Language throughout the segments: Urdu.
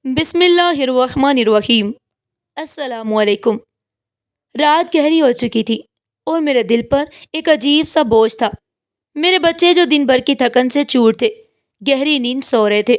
بسم اللہ الرحمن الرحیم۔ السلام علیکم۔ رات گہری ہو چکی تھی اور میرے دل پر ایک عجیب سا بوجھ تھا۔ میرے بچے جو دن بھر کی تھکن سے چور تھے، گہری نیند سو رہے تھے۔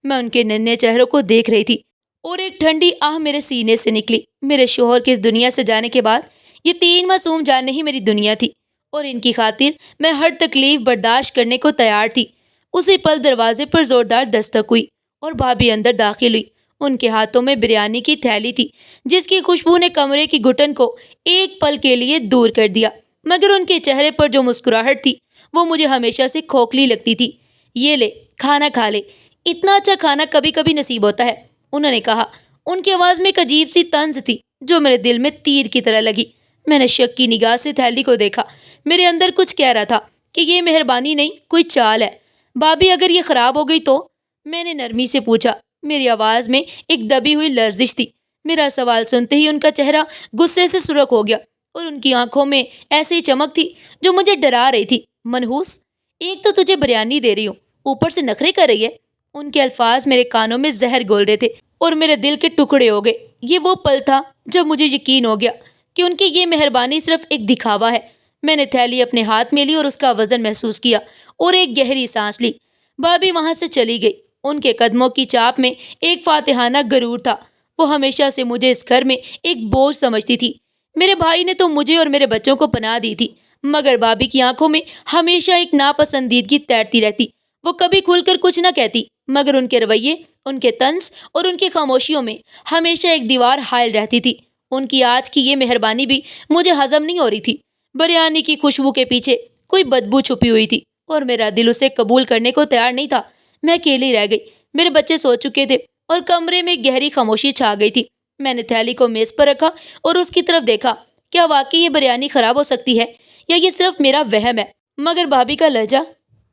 میں ان کے ننھے چہروں کو دیکھ رہی تھی اور ایک ٹھنڈی آہ میرے سینے سے نکلی۔ میرے شوہر کے اس دنیا سے جانے کے بعد یہ تین معصوم جانیں ہی میری دنیا تھی اور ان کی خاطر میں ہر تکلیف برداشت کرنے کو تیار تھی۔ اسی پل دروازے پر زوردار دستک ہوئی اور بھابھی اندر داخل ہوئی۔ ان کے ہاتھوں میں بریانی کی تھیلی تھی جس کی خوشبو نے کمرے کی گھٹن کو ایک پل کے لیے دور کر دیا، مگر ان کے چہرے پر جو مسکراہٹ تھی وہ مجھے ہمیشہ سے کھوکھلی لگتی تھی۔ یہ لے، کھانا کھا لے، اتنا اچھا کھانا کبھی کبھی نصیب ہوتا ہے، انہوں نے کہا۔ ان کی آواز میں ایک عجیب سی طنز تھی جو میرے دل میں تیر کی طرح لگی۔ میں نے شک کی نگاہ سے تھیلی کو دیکھا۔ میرے اندر کچھ کہہ رہا تھا کہ یہ مہربانی نہیں، کوئی چال ہے۔ بھابھی اگر یہ خراب ہو گئی تو؟ میں نے نرمی سے پوچھا۔ میری آواز میں ایک دبی ہوئی لرزش تھی۔ میرا سوال سنتے ہی ان کا چہرہ غصے سے سرخ ہو گیا اور ان کی آنکھوں میں ایسی چمک تھی جو مجھے ڈرا رہی تھی۔ منحوس، ایک تو تجھے بریانی دے رہی ہوں، اوپر سے نخرے کر رہی ہے۔ ان کے الفاظ میرے کانوں میں زہر گھول رہے تھے اور میرے دل کے ٹکڑے ہو گئے۔ یہ وہ پل تھا جب مجھے یقین ہو گیا کہ ان کی یہ مہربانی صرف ایک دکھاوا ہے۔ میں نے تھیلی اپنے ہاتھ میں لی اور اس کا وزن محسوس کیا اور ایک گہری سانس لی۔ بھابھی وہاں سے چلی گئی۔ ان کے قدموں کی چاپ میں ایک فاتحانہ غرور تھا۔ وہ ہمیشہ سے مجھے اس گھر میں ایک بوجھ سمجھتی تھی۔ میرے بھائی نے تو مجھے اور میرے بچوں کو پناہ دی تھی، مگر بھابھی کی آنکھوں میں ہمیشہ ایک ناپسندیدگی تیرتی رہتی۔ وہ کبھی کھل کر کچھ نہ کہتی، مگر ان کے رویے، ان کے طنز اور ان کی خاموشیوں میں ہمیشہ ایک دیوار حائل رہتی تھی۔ ان کی آج کی یہ مہربانی بھی مجھے ہضم نہیں ہو رہی تھی۔ بریانی کی خوشبو کے پیچھے کوئی بدبو چھپی ہوئی تھی اور میرا دل اسے قبول کرنے کو تیار نہیں تھا۔ میں اکیلی رہ گئی۔ میرے بچے سو چکے تھے اور کمرے میں گہری خاموشی چھا گئی تھی۔ میں نے تھیلی کو میز پر رکھا اور اس کی طرف دیکھا۔ کیا واقعی یہ بریانی خراب ہو سکتی ہے یا یہ صرف میرا وہم ہے؟ مگر بھابھی کا لہجہ،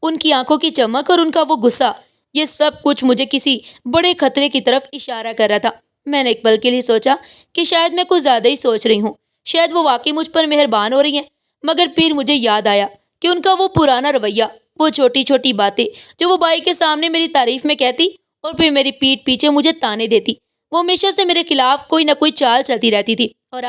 ان کی آنکھوں کی چمک اور ان کا وہ غصہ، یہ سب کچھ مجھے کسی بڑے خطرے کی طرف اشارہ کر رہا تھا۔ میں نے ایک پل کے لیے سوچا کہ شاید میں کچھ زیادہ ہی سوچ رہی ہوں، شاید وہ واقعی مجھ پر مہربان ہو رہی ہیں۔ مگر پھر مجھے یاد آیا کہ ان کا وہ پرانا رویہ، وہ چھوٹی چھوٹی باتیں جو وہ بھائی کے سامنے میری تعریف میں کہتی اور پھر میری پیٹھ پیچھے مجھے تانے دیتی، وہ ہمیشہ سے میرے خلاف کوئی نہ کوئی چال چلتی رہتی تھی۔ اور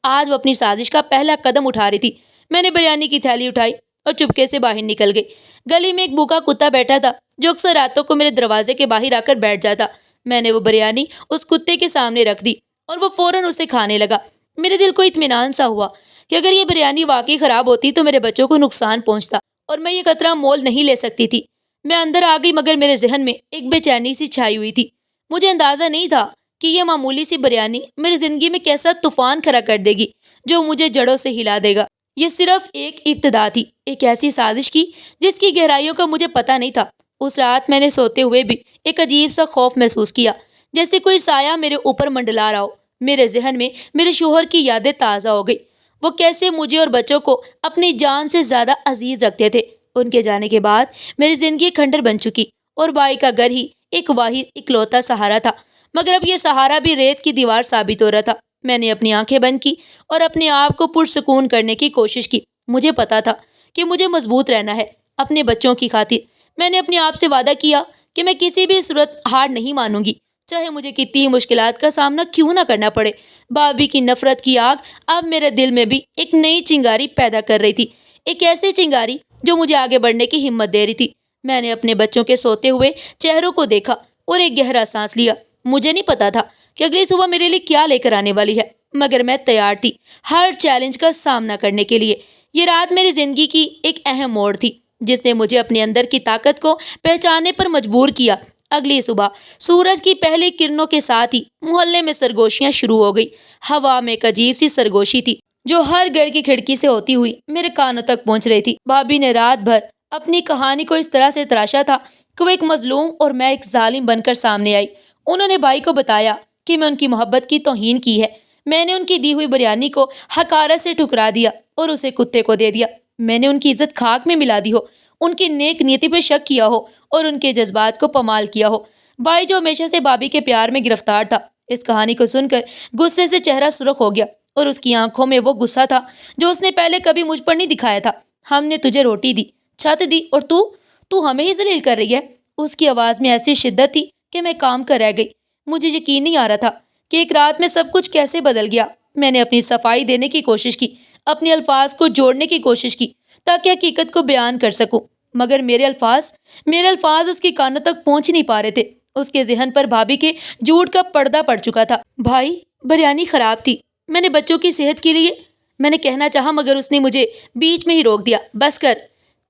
آج وہ اپنی سازش کا پہلا قدم اٹھا رہی تھی۔ میں نے بریانی کی تھیلی اٹھائی اور چپکے سے باہر نکل گئی۔ گلی میں ایک بھوکا کتا بیٹھا تھا جو اکثر راتوں کو میرے دروازے کے باہر آ کر بیٹھ جاتا۔ میں نے وہ بریانی اس کتے کے سامنے رکھ دی اور وہ فوراً اسے کھانے لگا۔ میرے دل کو اطمینان سا ہوا کہ اگر یہ بریانی واقعی خراب ہوتی تو میرے بچوں کو نقصان پہنچتا اور میں یہ خطرہ مول نہیں لے سکتی تھی۔ میں اندر آ گئی مگر میرے ذہن میں ایک بے چینی سی چھائی ہوئی تھی۔ مجھے اندازہ نہیں تھا کہ یہ معمولی سی بریانی میری زندگی میں کیسا طوفان کھڑا کر دے گی جو مجھے جڑوں سے ہلا دے گا۔ یہ صرف ایک ابتدا تھی، ایک ایسی سازش کی جس کی گہرائیوں کا مجھے پتہ نہیں تھا۔ اس رات میں نے سوتے ہوئے بھی ایک عجیب سا خوف محسوس کیا، جیسے کوئی سایہ میرے اوپر منڈلا رہا ہو۔ میرے ذہن میں میرے شوہر کی یادیں تازہ ہو گئی، وہ کیسے مجھے اور بچوں کو اپنی جان سے زیادہ عزیز رکھتے تھے۔ ان کے جانے کے بعد میری زندگی کھنڈر بن چکی اور بھائی کا گھر ہی ایک واحد اکلوتا سہارا تھا، مگر اب یہ سہارا بھی ریت کی دیوار ثابت ہو رہا تھا۔ میں نے اپنی آنکھیں بند کی اور اپنے آپ کو پرسکون کرنے کی کوشش کی۔ مجھے پتا تھا کہ مجھے مضبوط رہنا ہے اپنے بچوں کی خاطر۔ میں نے اپنے آپ سے وعدہ کیا کہ میں کسی بھی صورت ہار نہیں مانوں گی، چاہے مجھے کتنی ہی مشکلات کا سامنا کیوں نہ کرنا پڑے۔ بھابھی کی نفرت کی آگ اب میرے دل میں بھی ایک نئی چنگاری پیدا کر رہی تھی، ایک ایسی چنگاری جو مجھے آگے بڑھنے کی ہمت دے رہی تھی۔ میں نے اپنے بچوں کے سوتے ہوئے چہروں کو دیکھا اور ایک گہرا سانس لیا۔ مجھے نہیں پتا تھا کہ اگلی صبح میرے لیے کیا لے کر آنے والی ہے، مگر میں تیار تھی ہر چیلنج کا سامنا کرنے کے لیے۔ یہ رات میری زندگی کی ایک اہم موڑ تھی جس نے مجھے اپنے اندر کی طاقت کو پہچاننے پر مجبور کیا۔ اگلی صبح سورج کی پہلی کرنوں کے ساتھ ہی محلے میں سرگوشیاں شروع ہو گئی۔ ہوا میں ایک عجیب سی سرگوشی تھی جو ہر گھر کی کھڑکی سے ہوتی ہوئی میرے کانوں تک پہنچ رہی تھی۔ بھابھی نے رات بھر اپنی کہانی کو اس طرح سے تراشا تھا کہ وہ ایک مظلوم اور میں ایک ظالم بن کر سامنے آئی۔ انہوں نے بھائی کو بتایا کہ میں ان کی محبت کی توہین کی ہے۔ میں نے ان کی دی ہوئی بریانی کو حقارت سے ٹھکرا دیا اور اسے کتے کو دے دیا۔ میں نے ان کی عزت خاک میں ملا دی ہو، ان کی نیک نیتی پہ شک کیا ہو اور ان کے جذبات کو پامال کیا ہو۔ بھائی جو ہمیشہ سے بھابھی کے پیار میں گرفتار تھا، اس کہانی کو سن کر غصے سے چہرہ سرخ ہو گیا اور اس کی آنکھوں میں وہ غصہ تھا جو اس نے پہلے کبھی مجھ پر نہیں دکھایا تھا۔ ہم نے تجھے روٹی دی، چھت دی اور تو ہمیں ہی ذلیل کر رہی ہے۔ اس کی آواز میں ایسی شدت تھی کہ میں کام کر رہ گئی۔ مجھے یقین نہیں آ رہا تھا کہ ایک رات میں سب کچھ کیسے بدل گیا۔ میں نے اپنی صفائی دینے کی کوشش کی، اپنے الفاظ کو جوڑنے کی کوشش کی تاکہ حقیقت کو بیان کر سکوں، مگر میرے الفاظ اس کے کانوں تک پہنچ نہیں پا رہے تھے۔ اس کے ذہن پر بھابھی کے جھوٹ کا پردہ پڑ چکا تھا۔ بھائی، بریانی خراب تھی، میں نے بچوں کی صحت کے لیے، میں نے کہنا چاہا مگر اس نے مجھے بیچ میں ہی روک دیا۔ بس کر،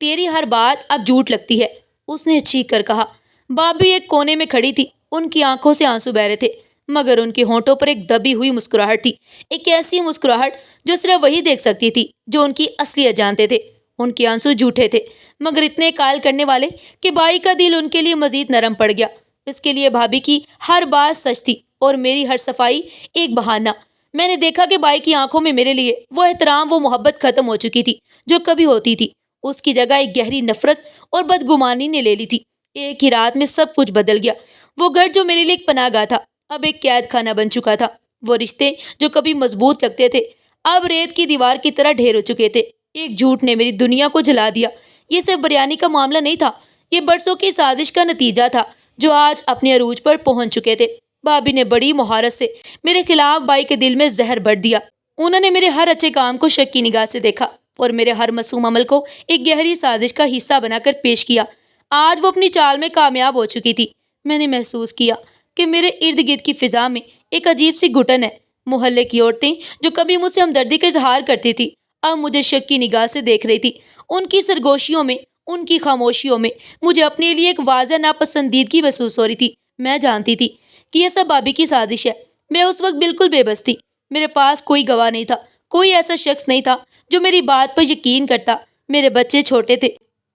تیری ہر بات اب جھوٹ لگتی ہے، اس نے چیخ کر کہا۔ بھابھی ایک کونے میں کھڑی تھی، ان کی آنکھوں سے آنسو بہ رہے تھے، مگر ان کے ہونٹوں پر ایک دبی ہوئی مسکراہٹ تھی، ایک ایسی مسکراہٹ جو صرف وہی دیکھ سکتی تھی جو ان کی اصلیت جانتے تھے۔ ان کے آنسو جھوٹے تھے، مگر اتنے قائل کرنے والے کہ بھائی کا دل ان کے لیے مزید نرم پڑ گیا۔ اس کے لیے بھابھی کی ہر بات سچ تھی اور میری ہر صفائی ایک بہانہ۔ میں نے دیکھا کہ بھائی کی آنکھوں میں میرے لیے وہ احترام، وہ محبت ختم ہو چکی تھی جو کبھی ہوتی تھی۔ اس کی جگہ ایک گہری نفرت اور بدگمانی نے لے لی تھی۔ ایک ہی رات میں سب کچھ بدل گیا۔ وہ گھر جو میرے لیے ایک پناہ گاہ تھا اب ایک قید خانہ بن چکا تھا۔ وہ رشتے جو کبھی مضبوط لگتے تھے اب ریت کی دیوار کی طرح ڈھیر ہو چکے تھے۔ ایک جھوٹ نے میری دنیا کو جلا دیا۔ یہ صرف بریانی کا معاملہ نہیں تھا، یہ برسوں کی سازش کا نتیجہ تھا جو آج اپنے عروج پر پہنچ چکے تھے۔ بھابھی نے بڑی مہارت سے میرے خلاف بھائی کے دل میں زہر بھر دیا۔ انہوں نے میرے ہر اچھے کام کو شک کی نگاہ سے دیکھا اور میرے ہر معصوم عمل کو ایک گہری سازش کا حصہ بنا کر پیش کیا۔ آج وہ اپنی چال میں کامیاب ہو چکی تھی۔ میں نے محسوس کیا کہ میرے ارد گرد کی فضا میں ایک عجیب سی گھٹن ہے۔ محلے کی عورتیں جو کبھی مجھ سے ہمدردی کا اظہار کرتی تھی اب مجھے شک کی نگاہ سے دیکھ رہی تھی۔ ان کی سرگوشیوں میں، ان کی خاموشیوں میں مجھے اپنے لیے ایک واضح ناپسندیدگی محسوس ہو رہی تھی۔ میں جانتی تھی کہ یہ سب بھابھی کی سازش ہے۔ میں اس وقت بالکل بے بس تھی۔ میرے پاس کوئی گواہ نہیں تھا، کوئی ایسا شخص نہیں تھا جو میری بات پر یقین کرتا۔ میرے بچے چھوٹے تھے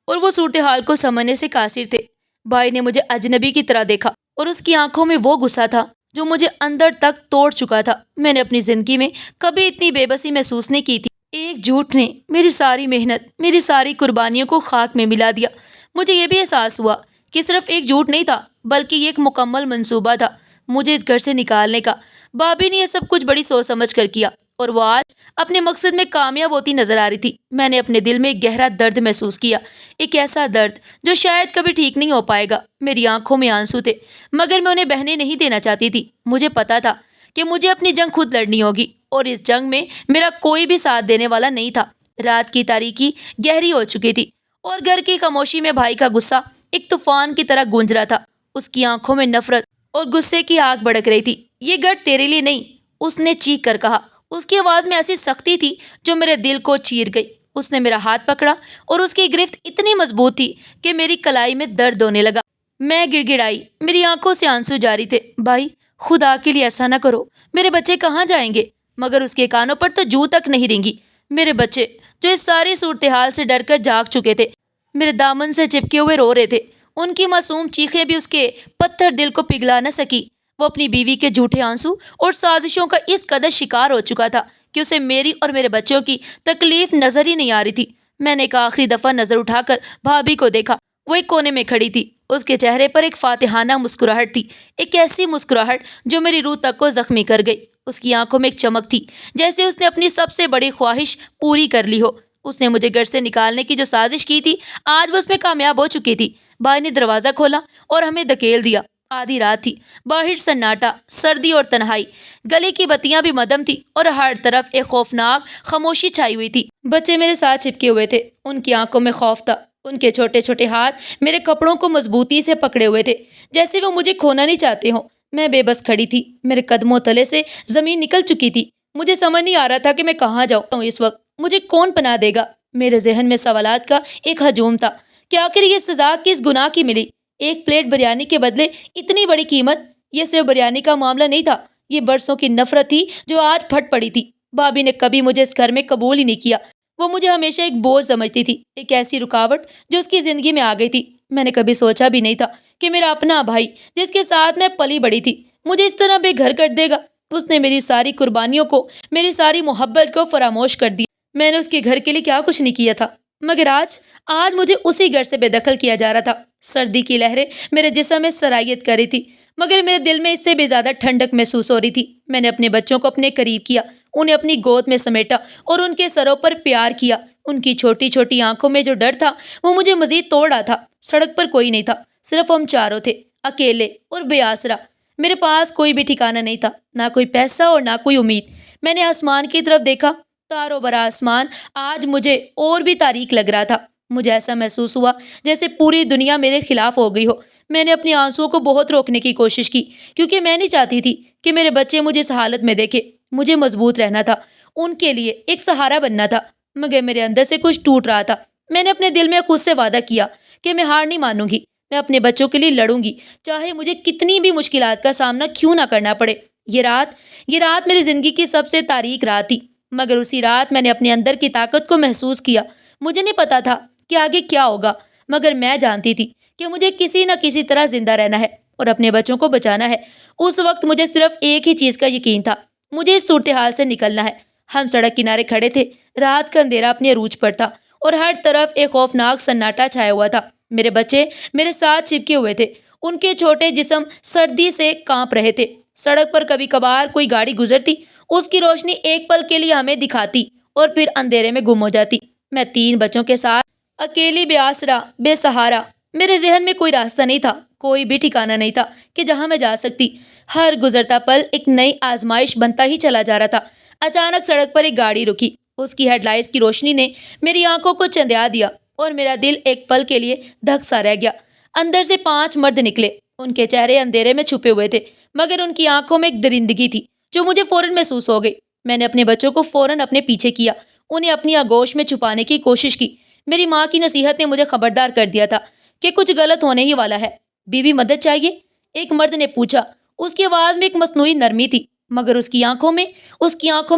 اور وہ صورتحال کو سمجھنے سے قاصر تھے۔ بھائی نے مجھے اجنبی کی طرح دیکھا اور اس کی آنکھوں میں وہ غصہ تھا جو مجھے اندر تک توڑ چکا تھا۔ میں نے اپنی زندگی میں کبھی اتنی بے بسی محسوس نہیں کی تھی۔ ایک جھوٹ نے میری ساری محنت، میری ساری قربانیوں کو خاک میں ملا دیا۔ مجھے یہ بھی احساس ہوا کہ صرف ایک جھوٹ نہیں تھا بلکہ یہ ایک مکمل منصوبہ تھا مجھے اس گھر سے نکالنے کا۔ بھابھی نے یہ سب کچھ بڑی سوچ سمجھ کر کیا اور وہ آج اپنے مقصد میں کامیاب ہوتی نظر آ رہی تھی۔ میں نے اپنے دل میں ایک گہرا درد محسوس کیا، ایک ایسا درد جو شاید کبھی ٹھیک نہیں ہو پائے گا۔ میری آنکھوں میں آنسو تھے مگر میں انہیں بہنے نہیں دینا چاہتی تھی۔ مجھے پتا تھا کہ مجھے اپنی جنگ خود لڑنی ہوگی اور اس جنگ میں میرا کوئی بھی ساتھ دینے والا نہیں تھا۔ رات کی تاریکی گہری ہو چکی تھی اور گھر کی خاموشی میں بھائی کا غصہ ایک طوفان کی طرح گونج رہا تھا۔ اس کی آنکھوں میں نفرت اور غصے کی آگ بھڑک رہی تھی۔ یہ گھر تیرے لیے نہیں، اس نے چیخ کر کہا۔ اس کی آواز میں ایسی سختی تھی جو میرے دل کو چیر گئی۔ اس نے میرا ہاتھ پکڑا اور اس کی گرفت اتنی مضبوط تھی کہ میری کلائی میں درد ہونے لگا۔ میں گڑ گڑائی، میری آنکھوں سے آنسو جاری تھے۔ بھائی، خدا کے لیے ایسا نہ کرو، میرے بچے کہاں جائیں گے؟ مگر اس کے کانوں پر تو جوں تک نہیں رینگی۔ میرے بچے جو اس ساری صورتحال سے ڈر کر جاگ چکے تھے، میرے دامن سے چپکے ہوئے رو رہے تھے۔ ان کی معصوم چیخیں بھی اس کے پتھر دل کو پگھلا نہ سکی۔ وہ اپنی بیوی کے جھوٹے آنسو اور سازشوں کا اس قدر شکار ہو چکا تھا کہ اسے میری اور میرے بچوں کی تکلیف نظر ہی نہیں آ رہی تھی۔ میں نے ایک آخری دفعہ نظر اٹھا کر بھابھی کو دیکھا۔ وہ ایک کونے میں کھڑی تھی، اس کے چہرے پر ایک فاتحانہ مسکراہٹ تھی، ایک ایسی مسکراہٹ جو میری روح تک کو زخمی کر گئی۔ اس کی آنکھوں میں ایک چمک تھی جیسے اس نے اپنی سب سے بڑی خواہش پوری کر لی ہو۔ اس نے مجھے گھر سے نکالنے کی جو سازش کی تھی آج وہ اس میں کامیاب ہو چکی تھی۔ بھائی نے دروازہ کھولا اور ہمیں دھکیل دیا۔ آدھی رات تھی، باہر سناٹا، سردی اور تنہائی، گلی کی بتیاں بھی مدھم تھی اور ہر طرف ایک خوفناک خاموشی چھائی ہوئی تھی۔ بچے میرے ساتھ چپکے ہوئے تھے، ان کی آنکھوں میں خوف تھا، ان کے چھوٹے چھوٹے ہاتھ میرے کپڑوں کو مضبوطی سے پکڑے ہوئے تھے جیسے وہ مجھے کھونا نہیں چاہتے ہوں۔ میں بے بس کھڑی تھی، میرے قدموں تلے سے زمین نکل چکی تھی۔ مجھے سمجھ نہیں آ رہا تھا کہ میں کہاں جاؤں اس وقت، مجھے کون پناہ دے گا؟ میرے ذہن میں سوالات کا ایک ہجوم تھا کہ آخر یہ سزا کس گناہ کی ملی؟ ایک پلیٹ بریانی کے بدلے اتنی بڑی قیمت۔ یہ صرف بریانی کا معاملہ نہیں تھا، یہ برسوں کی نفرت تھی جو آج پھٹ پڑی تھی۔ بھابھی نے کبھی مجھے اس گھر میں قبول ہی نہیں کیا۔ وہ مجھے ہمیشہ ایک بوجھ سمجھتی تھی، ایک ایسی رکاوٹ جو اس کی زندگی میں آ گئی تھی۔ میں نے کبھی سوچا بھی نہیں تھا کہ میرا اپنا بھائی جس کے ساتھ میں پلی بڑی تھی مجھے اس طرح بے گھر کر دے گا۔ اس نے میری ساری قربانیوں کو، میری ساری محبت کو فراموش کر دیا۔ میں نے اس کے گھر کے لیے کیا کچھ نہیں کیا تھا، مگر آج مجھے اسی گھر سے بے دخل کیا جا رہا تھا۔ سردی کی لہریں میرے جسم میں سرایت کر رہی تھی مگر میرے دل میں اس سے بھی زیادہ ٹھنڈک محسوس ہو رہی تھی۔ میں نے اپنے بچوں کو اپنے قریب کیا، انہیں اپنی گود میں سمیٹا اور ان کے سروں پر پیار کیا۔ ان کی چھوٹی چھوٹی آنکھوں میں جو ڈر تھا وہ مجھے مزید توڑ رہا تھا۔ سڑک پر کوئی نہیں تھا، صرف ہم چاروں تھے، اکیلے اور بے آسرا۔ میرے پاس کوئی بھی ٹھکانہ نہیں تھا، نہ کوئی پیسہ اور نہ کوئی امید۔ میں نے آسمان کی طرف دیکھا، تاروں بھرا آسمان آج مجھے اور بھی تاریک لگ رہا تھا۔ مجھے ایسا محسوس ہوا جیسے پوری دنیا میرے خلاف ہو گئی ہو۔ میں نے اپنی آنسوؤں کو بہت روکنے کی کوشش کی، کیونکہ میں نہیں چاہتی تھی کہ میرے بچے مجھے اس حالت میں دیکھے۔ مجھے مضبوط رہنا تھا، ان کے لیے ایک سہارا بننا تھا، مگر میرے اندر سے کچھ ٹوٹ رہا تھا۔ میں نے اپنے دل میں خود سے وعدہ کیا کہ میں ہار نہیں مانوں گی، میں اپنے بچوں کے لیے لڑوں گی، چاہے مجھے کتنی بھی مشکلات کا سامنا کیوں نہ کرنا پڑے۔ یہ رات میری زندگی کی سب سے تاریک رات تھی، مگر اسی رات میں نے اپنے اندر کی طاقت کو محسوس کیا۔ مجھے نہیں پتا تھا کہ آگے کیا ہوگا، مگر میں جانتی تھی کہ مجھے کسی نہ کسی طرح زندہ رہنا ہے اور اپنے بچوں کو بچانا ہے۔ اس وقت مجھے صرف ایک ہی چیز کا یقین تھا، مجھے اس صورتحال سے نکلنا ہے۔ ہم سڑک کنارے کھڑے تھے، رات کا اندھیرا اپنے عروج پر تھا اور ہر طرف ایک خوفناک سناٹا چھایا ہوا تھا۔ میرے بچے میرے ساتھ چپکے ہوئے تھے، ان کے چھوٹے جسم سردی سے کانپ رہے تھے۔ سڑک پر کبھی کبھار کوئی گاڑی گزرتی، اس کی روشنی ایک پل کے لیے ہمیں دکھاتی اور پھر اندھیرے میں گم ہو جاتی۔ میں 3 بچوں کے ساتھ اکیلی، بے آسرا، بے سہارا۔ میرے ذہن میں کوئی راستہ نہیں تھا، کوئی بھی ٹھکانہ نہیں تھا کہ جہاں میں جا سکتی۔ ہر گزرتا پل ایک نئی آزمائش بنتا ہی چلا جا رہا تھا۔ اچانک سڑک پر ایک گاڑی رکی، اس کی ہیڈ لائٹس کی روشنی نے میری آنکھوں کو چندیا دیا اور میرا دل ایک پل کے لیے دھک سا رہ گیا۔ اندر سے 5 مرد نکلے، ان کے چہرے اندھیرے میں چھپے ہوئے تھے، مگر ان کی آنکھوں میں ایک درندگی تھی جو مجھے فوراً محسوس ہو گئی۔ میں نے اپنے بچوں کو فوراً اپنے پیچھے کیا، انہیں اپنی آغوش میں چھپانے کی کوشش کی۔ میری ماں کی نصیحت نے مجھے خبردار کر دیا تھا کہ کچھ غلط ہونے ہی والا ہے۔ بیوی مدد چاہیے؟ ایک مرد نے پوچھا۔ اس کی آواز میں ایک مصنوعی نرمی تھی، مگر اس کی آنکھوں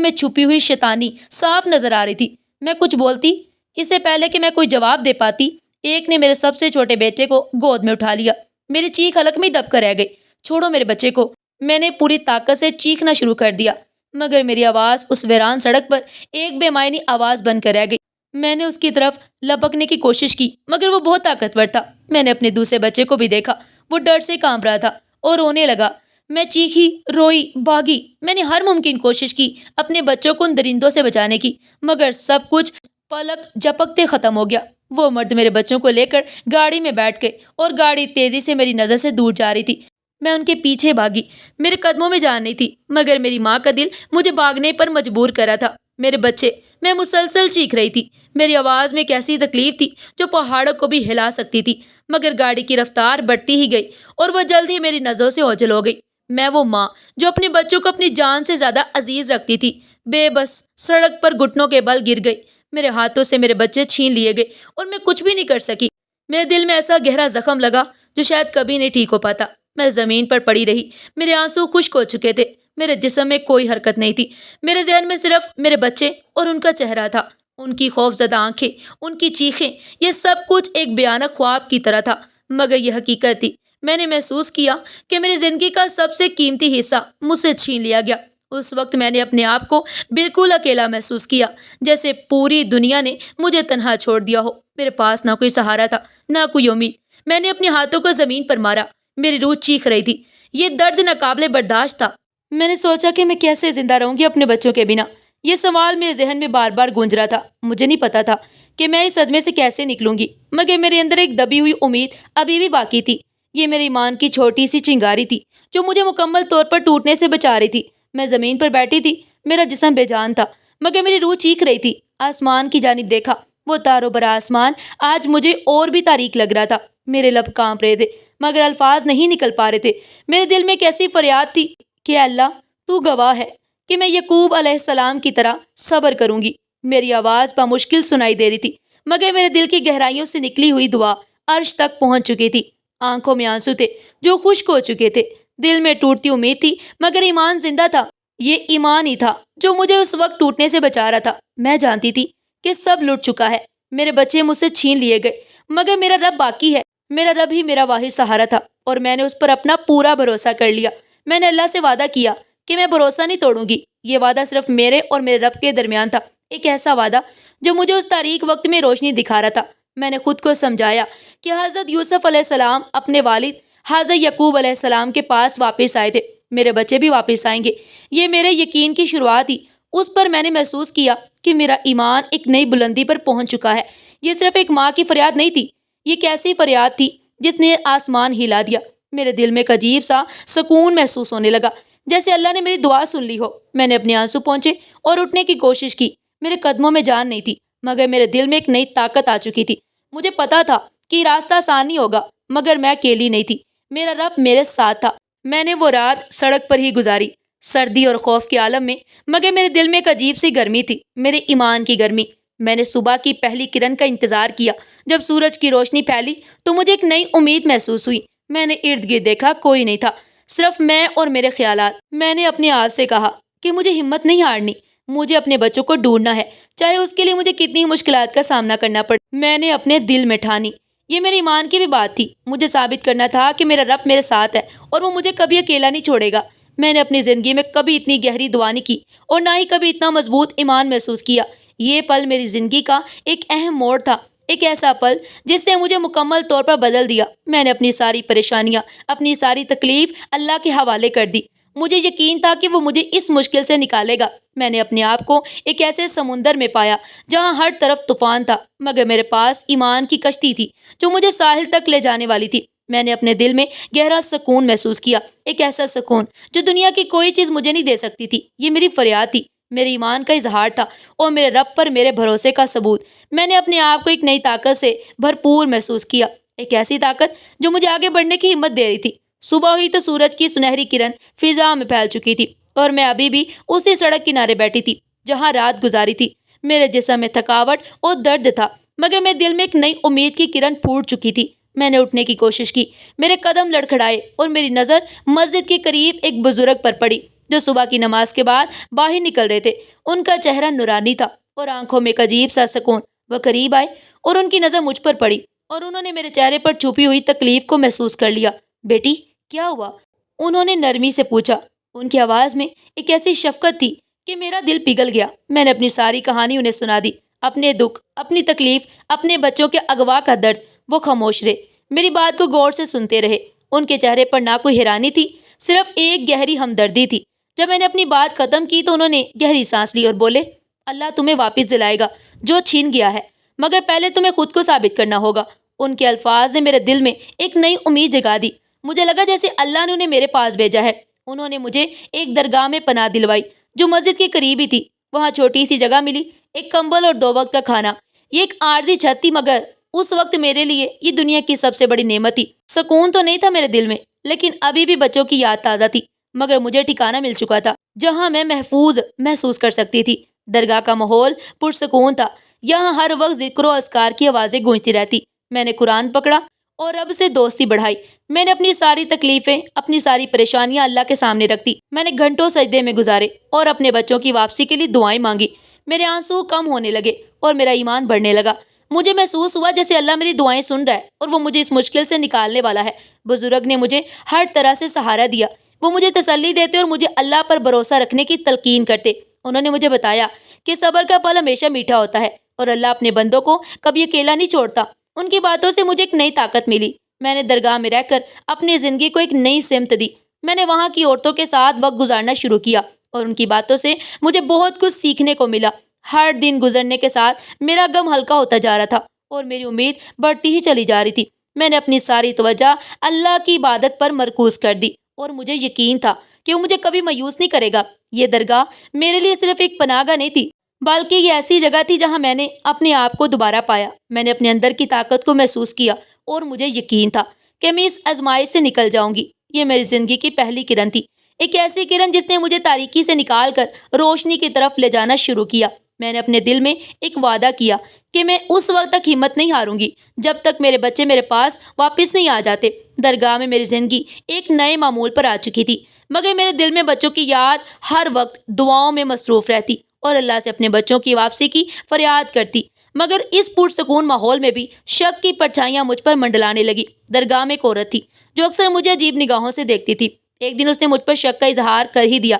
میں چھپی ہوئی شیطانی صاف نظر آ رہی تھی۔ میں کچھ بولتی، اس سے پہلے کہ میں کوئی جواب دے پاتی، ایک نے میرے سب سے چھوٹے بیٹے کو گود میں اٹھا لیا۔ میری چیخ حلق میں دب کر رہ گئی۔ چھوڑو میرے بچے کو، میں نے پوری طاقت سے چیخنا شروع کر دیا، مگر میری آواز اس ویران سڑک پر ایک بے معنی آواز بن کر رہ گئی۔ میں نے اس کی طرف لپکنے کی کوشش کی، مگر وہ بہت طاقتور تھا۔ میں نے اپنے دوسرے بچے کو بھی دیکھا، وہ ڈر سے کانپ رہا تھا اور رونے لگا۔ میں چیخی، روئی، بھاگی، میں نے ہر ممکن کوشش کی اپنے بچوں کو ان درندوں سے بچانے کی، مگر سب کچھ پلک جھپکتے ختم ہو گیا۔ وہ مرد میرے بچوں کو لے کر گاڑی میں بیٹھ گئے اور گاڑی تیزی سے میری نظر سے دور جا رہی تھی۔ میں ان کے پیچھے بھاگی، میرے قدموں میں جان نہیں تھی، مگر میری ماں کا دل مجھے بھاگنے پر مجبور کر رہا تھا۔ میرے بچے، میں مسلسل چیخ رہی تھی۔ میری آواز میں ایک ایسی تکلیف تھی جو پہاڑوں کو بھی ہلا سکتی تھی، مگر گاڑی کی رفتار بڑھتی ہی گئی اور وہ جلد ہی میری نظروں سے اوجھل ہو گئی۔ میں وہ ماں جو اپنے بچوں کو اپنی جان سے زیادہ عزیز رکھتی تھی، بے بس سڑک پر گھٹنوں کے بل گر گئی۔ میرے ہاتھوں سے میرے بچے چھین لیے گئے اور میں کچھ بھی نہیں کر سکی۔ میرے دل میں ایسا گہرا زخم لگا جو شاید کبھی نہیں ٹھیک ہو پاتا۔ میں زمین پر پڑی رہی، میرے آنسو خشک ہو چکے تھے، میرے جسم میں کوئی حرکت نہیں تھی۔ میرے ذہن میں صرف میرے بچے اور ان کا چہرہ تھا، ان کی خوفزدہ آنکھیں، ان کی چیخیں، یہ سب کچھ ایک بھیانک خواب کی طرح تھا، مگر یہ حقیقت تھی۔ میں نے محسوس کیا کہ میری زندگی کا سب سے قیمتی حصہ مجھ سے چھین لیا گیا۔ اس وقت میں نے اپنے آپ کو بالکل اکیلا محسوس کیا، جیسے پوری دنیا نے مجھے تنہا چھوڑ دیا ہو۔ میرے پاس نہ کوئی سہارا تھا، نہ کوئی امید۔ میں نے اپنے ہاتھوں کو زمین پر مارا، میری روح چیخ رہی تھی، یہ درد ناقابل برداشت تھا۔ میں نے سوچا کہ میں کیسے زندہ رہوں گی اپنے بچوں کے بنا۔ یہ سوال میرے ذہن میں بار بار گونج رہا تھا۔ مجھے نہیں پتا تھا کہ میں اس صدمے سے کیسے نکلوں گی، مگر میرے اندر ایک دبی ہوئی امید ابھی بھی باقی تھی۔ یہ میری ایمان کی چھوٹی سی چنگاری تھی جو مجھے مکمل طور پر ٹوٹنے سے بچا رہی تھی۔ میں زمین پر بیٹھی تھی، میرا جسم بے جان تھا، مگر میری روح چیخ رہی تھی۔ آسمان کی جانب دیکھا، وہ تاروں بھرا آسمان آج مجھے اور بھی تاریک لگ رہا تھا۔ میرے لب کانپ رہے تھے، مگر الفاظ نہیں نکل پا رہے تھے۔ میرے دل میں ایک ایسی فریاد تھی کہ اللہ تو گواہ ہے کہ میں یعقوب علیہ السلام کی طرح صبر کروں گی۔ میری آواز بمشکل سنائی دے رہی تھی، مگر میرے دل کی گہرائیوں سے نکلی ہوئی دعا عرش تک پہنچ چکی تھی۔ آنکھوں میں آنسو تھے جو خشک ہو چکے تھے، دل میں ٹوٹتی امید تھی، مگر ایمان زندہ تھا۔ یہ ایمان ہی تھا جو مجھے اس وقت ٹوٹنے سے بچا رہا تھا۔ میں جانتی تھی کہ سب لٹ چکا ہے، میرے بچے مجھ سے چھین لیے گئے، مگر میرا رب باقی ہے۔ میرا رب ہی میرا واحد سہارا تھا اور میں نے اس پر اپنا پورا بھروسہ کر لیا۔ میں نے اللہ سے وعدہ کیا کہ میں بھروسہ نہیں توڑوں گی۔ یہ وعدہ صرف میرے اور میرے رب کے درمیان تھا، ایک ایسا وعدہ جو مجھے اس تاریک وقت میں روشنی دکھا رہا تھا۔ میں نے خود کو سمجھایا کہ حضرت یوسف علیہ السلام اپنے والد حضرت یعقوب علیہ السلام کے پاس واپس آئے تھے، میرے بچے بھی واپس آئیں گے۔ یہ میرے یقین کی شروعات تھی۔ اس پر میں نے محسوس کیا کہ میرا ایمان ایک نئی بلندی پر پہنچ چکا ہے۔ یہ صرف ایک ماں کی فریاد نہیں تھی، یہ ایک ایسی فریاد تھی جس نے آسمان ہلا دیا۔ میرے دل میں ایک عجیب سا سکون محسوس ہونے لگا، جیسے اللہ نے میری دعا سن لی ہو۔ میں نے اپنے آنسو پہنچے اور اٹھنے کی کوشش کی۔ میرے قدموں میں جان نہیں تھی، مگر میرے دل میں ایک نئی طاقت آ چکی تھی۔ مجھے پتا تھا کہ یہ راستہ آسان نہیں ہوگا، مگر میں اکیلی نہیں تھی، میرا رب میرے ساتھ تھا۔ میں نے وہ رات سڑک پر ہی گزاری، سردی اور خوف کے عالم میں، مگر میرے دل میں ایک عجیب سی گرمی تھی، میرے ایمان کی گرمی۔ میں نے صبح کی پہلی کرن کا انتظار کیا۔ جب سورج کی روشنی پھیلی تو مجھے ایک نئی امید محسوس ہوئی۔ میں نے ارد گرد دیکھا، کوئی نہیں تھا، صرف میں اور میرے خیالات۔ میں نے اپنے آپ سے کہا کہ مجھے ہمت نہیں ہارنی، مجھے اپنے بچوں کو ڈھونڈنا ہے، چاہے اس کے لیے مجھے کتنی مشکلات کا سامنا کرنا پڑے۔ میں نے اپنے دل میں ٹھانی، یہ میرے ایمان کی بھی بات تھی، مجھے ثابت کرنا تھا کہ میرا رب میرے ساتھ ہے اور وہ مجھے کبھی اکیلا نہیں چھوڑے گا۔ میں نے اپنی زندگی میں کبھی اتنی گہری دعا نہیں کی اور نہ ہی کبھی اتنا مضبوط ایمان محسوس کیا۔ یہ پل میری زندگی کا ایک اہم موڑ تھا، ایک ایسا پل جس سے مجھے مکمل طور پر بدل دیا۔ میں نے اپنی ساری پریشانیاں، اپنی ساری تکلیف اللہ کے حوالے کر دی۔ مجھے یقین تھا کہ وہ مجھے اس مشکل سے نکالے گا۔ میں نے اپنے آپ کو ایک ایسے سمندر میں پایا جہاں ہر طرف طوفان تھا، مگر میرے پاس ایمان کی کشتی تھی جو مجھے ساحل تک لے جانے والی تھی۔ میں نے اپنے دل میں گہرا سکون محسوس کیا، ایک ایسا سکون جو دنیا کی کوئی چیز مجھے نہیں دے سکتی تھی۔ یہ میری فریاد تھی، میرے ایمان کا اظہار تھا اور میرے رب پر میرے بھروسے کا ثبوت۔ میں نے اپنے آپ کو ایک نئی طاقت سے بھرپور محسوس کیا، ایک ایسی طاقت جو مجھے آگے بڑھنے کی ہمت دے رہی تھی۔ صبح ہوئی تو سورج کی سنہری کرن فضا میں پھیل چکی تھی اور میں ابھی بھی اسی سڑک کنارے بیٹھی تھی جہاں رات گزاری تھی۔ میرے جسم میں تھکاوٹ اور درد تھا، مگر میرے دل میں ایک نئی امید کی کرن پھوٹ چکی تھی۔ میں نے اٹھنے کی کوشش کی، میرے قدم لڑکھڑائے اور میری نظر مسجد کے قریب ایک بزرگ پر پڑی جو صبح کی نماز کے بعد باہر نکل رہے تھے۔ ان کا چہرہ نورانی تھا اور آنکھوں میں ایک عجیب سا سکون۔ وہ قریب آئے اور ان کی نظر مجھ پر پڑی اور انہوں نے میرے چہرے پر چھپی ہوئی تکلیف کو محسوس کر لیا۔ بیٹی، کیا ہوا؟ انہوں نے نرمی سے پوچھا۔ ان کی آواز میں ایک ایسی شفقت تھی کہ میرا دل پگھل گیا۔ میں نے اپنی ساری کہانی انہیں سنا دی، اپنے دکھ، اپنی تکلیف، اپنے بچوں کے اغوا کا درد۔ وہ خاموش رہے، میری بات کو غور سے سنتے رہے۔ ان کے چہرے پر نہ کوئی حیرانی تھی، صرف ایک گہری ہمدردی تھی۔ جب میں نے اپنی بات ختم کی تو انہوں نے گہری سانس لی اور بولے، اللہ تمہیں واپس دلائے گا جو چھین گیا ہے، مگر پہلے تمہیں خود کو ثابت کرنا ہوگا۔ ان کے الفاظ نے میرے دل میں ایک نئی امید جگا دی۔ مجھے لگا جیسے اللہ نے انہیں میرے پاس بھیجا ہے۔ انہوں نے مجھے ایک درگاہ میں پناہ دلوائی جو مسجد کے قریب ہی تھی۔ وہاں چھوٹی سی جگہ ملی، ایک کمبل اور 2 وقت کا کھانا۔ یہ ایک عارضی چھت تھی، مگر اس وقت میرے لیے یہ دنیا کی سب سے بڑی نعمت تھی۔ سکون تو نہیں تھا میرے دل میں، لیکن ابھی بھی بچوں کی یاد تازہ تھی، مگر مجھے ٹھکانہ مل چکا تھا جہاں میں محفوظ محسوس کر سکتی تھی۔ درگاہ کا ماحول پرسکون تھا، یہاں ہر وقت ذکر و اذکار کی آوازیں گونجتی رہتی۔ میں نے قرآن پکڑا اور رب سے دوستی بڑھائی۔ میں نے اپنی ساری تکلیفیں، اپنی ساری پریشانیاں اللہ کے سامنے رکھ دی۔ میں نے گھنٹوں سجدے میں گزارے اور اپنے بچوں کی واپسی کے لیے دعائیں مانگی۔ میرے آنسو کم ہونے لگے اور میرا ایمان بڑھنے لگا۔ مجھے محسوس ہوا جیسے اللہ میری دعائیں سن رہا ہے اور وہ مجھے اس مشکل سے نکالنے والا ہے۔ بزرگ نے مجھے ہر طرح سے سہارا دیا، وہ مجھے تسلی دیتے اور مجھے اللہ پر بھروسہ رکھنے کی تلقین کرتے۔ انہوں نے مجھے بتایا کہ صبر کا پھل ہمیشہ میٹھا ہوتا ہے اور اللہ اپنے بندوں کو کبھی اکیلا نہیں چھوڑتا۔ ان کی باتوں سے مجھے ایک نئی طاقت ملی۔ میں نے درگاہ میں رہ کر اپنی زندگی کو ایک نئی سمت دی۔ میں نے وہاں کی عورتوں کے ساتھ وقت گزارنا شروع کیا اور ان کی باتوں سے مجھے بہت کچھ سیکھنے کو ملا۔ ہر دن گزرنے کے ساتھ میرا غم ہلکا ہوتا جا رہا تھا اور میری امید بڑھتی ہی چلی جا رہی تھی۔ میں نے اپنی ساری توجہ اللہ کی عبادت پر مرکوز کر دی اور مجھے یقین تھا کہ وہ مجھے کبھی مایوس نہیں کرے گا۔ یہ درگاہ میرے لیے صرف ایک پناہ گاہ نہیں تھی، بلکہ یہ ایسی جگہ تھی جہاں میں نے اپنے آپ کو دوبارہ پایا۔ میں نے اپنے اندر کی طاقت کو محسوس کیا اور مجھے یقین تھا کہ میں اس آزمائش سے نکل جاؤں گی۔ یہ میری زندگی کی پہلی کرن تھی، ایک ایسی کرن جس نے مجھے تاریکی سے نکال کر روشنی کی طرف لے جانا شروع کیا۔ میں نے اپنے دل میں ایک وعدہ کیا کہ میں اس وقت تک ہمت نہیں ہاروں گی جب تک میرے بچے میرے پاس واپس نہیں آ جاتے۔ درگاہ میں میری زندگی ایک نئے معمول پر آ چکی تھی، مگر میرے دل میں بچوں کی یاد ہر وقت دعاؤں میں مصروف رہتی اور اللہ سے اپنے بچوں کی واپسی کی فریاد کرتی۔ مگر اس پرسکون ماحول میں بھی شک کی پرچھائیاں مجھ پر منڈلانے لگی۔ درگاہ میں ایک عورت تھی جو اکثر مجھے عجیب نگاہوں سے دیکھتی تھی۔ ایک دن اس نے مجھ پر شک کا اظہار کر ہی دیا،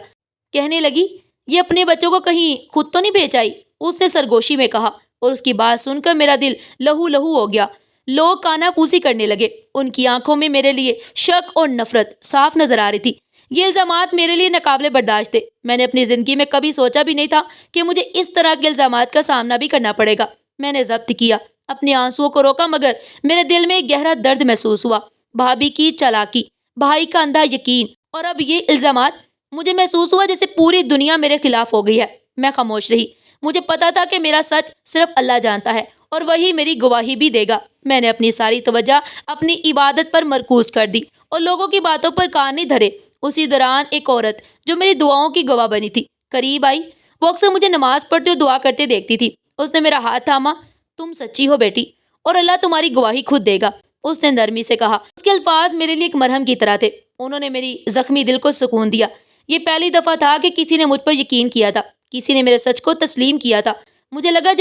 کہنے لگی، یہ اپنے بچوں کو کہیں خود تو نہیں بھیج آئی؟ اس نے سرگوشی میں کہا اور اس کی بات سن کر میرا دل لہو لہو ہو گیا۔ لوگ کانا پوسی کرنے لگے، ان کی آنکھوں میں میرے لیے شک اور نفرت صاف نظر آ رہی تھی۔ یہ الزامات میرے لیے ناقابل برداشت تھے۔ میں نے اپنی زندگی میں کبھی سوچا بھی نہیں تھا کہ مجھے اس طرح کے الزامات کا سامنا بھی کرنا پڑے گا۔ میں نے ضبط کیا، اپنے آنسوؤں کو روکا، مگر میرے دل میں ایک گہرا درد محسوس ہوا۔ بھابھی کی چالاکی، بھائی کا اندھا یقین اور اب یہ الزامات۔ مجھے محسوس ہوا جیسے پوری دنیا میرے خلاف ہو گئی ہے۔ میں خاموش رہی۔ مجھے پتا تھا کہ میرا سچ صرف اللہ جانتا ہے اور وہی میری گواہی بھی دے گا۔ میں نے اپنی ساری توجہ اپنی عبادت پر مرکوز کر دی اور لوگوں کی باتوں پر کان نہیں دھرے۔ اسی دوران ایک عورت جو میری دعاؤں کی گواہ بنی تھی قریب آئی۔ وہ اکثر مجھے نماز پڑھتے اور دعا کرتے دیکھتی تھی۔ اس نے میرا ہاتھ تھاما۔ تم سچی ہو بیٹی اور اللہ تمہاری گواہی خود دے گا، اس نے نرمی سے کہا۔ اس کے الفاظ میرے لیے ایک مرہم کی طرح تھے۔ انہوں نے میری زخمی دل کو سکون دیا۔ یہ پہلی دفعہ تھا کہ کسی نے مجھ پر یقین کیا تھا، کسی نے میرے سچ کو تسلیم کیا تھا۔ مجھے لگا